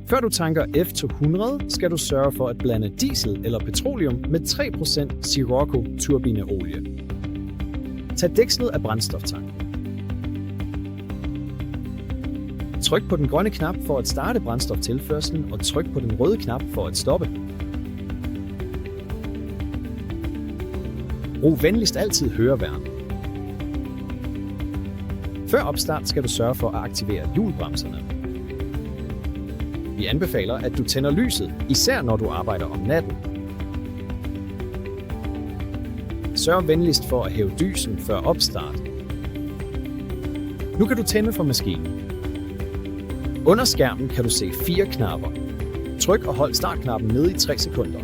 Før du tanker F200, skal du sørge for at blande diesel eller petroleum med 3% Sirocco turbineolie. Tag dækslet af brændstoftanken. Tryk på den grønne knap for at starte brændstoftilførslen og tryk på den røde knap for at stoppe. Brug venligst altid høreværn. Før opstart skal du sørge for at aktivere hjulbremserne. Vi anbefaler, at du tænder lyset, især når du arbejder om natten. Sørg venligst for at hæve dysen før opstart. Nu kan du tænde for maskinen. Under skærmen kan du se 4 knapper. Tryk og hold startknappen nede i 3 sekunder.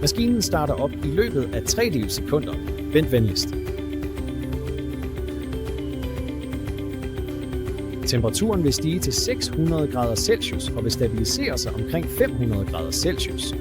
Maskinen starter op i løbet af 3 sekunder. Vent venligst. Temperaturen vil stige til 600 grader Celsius og vil stabilisere sig omkring 500 grader Celsius.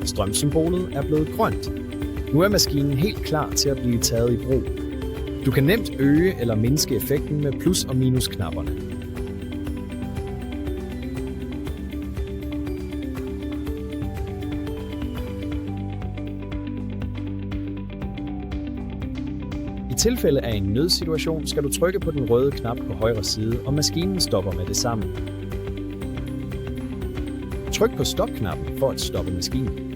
Strømsymbolet er blevet grønt. Nu er maskinen helt klar til at blive taget i brug. Du kan nemt øge eller mindske effekten med plus- og minusknapperne. I tilfælde af en nødsituation skal du trykke på den røde knap på højre side, og maskinen stopper med det samme. Tryk på stopknappen for at stoppe maskinen.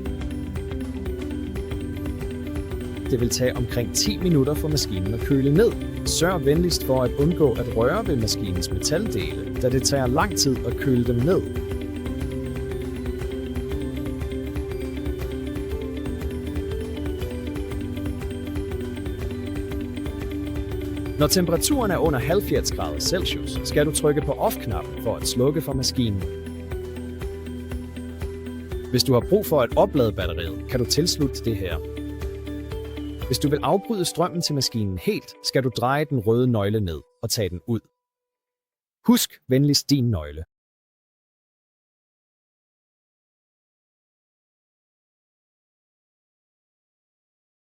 Det vil tage omkring 10 minutter for maskinen at køle ned. Sørg venligst for at undgå at røre ved maskinens metaldele, da det tager lang tid at køle dem ned. Når temperaturen er under 70 grader Celsius, skal du trykke på off-knappen for at slukke for maskinen. Hvis du har brug for at oplade batteriet, kan du tilslutte det her. Hvis du vil afbryde strømmen til maskinen helt, skal du dreje den røde nøgle ned og tage den ud. Husk venligst din nøgle.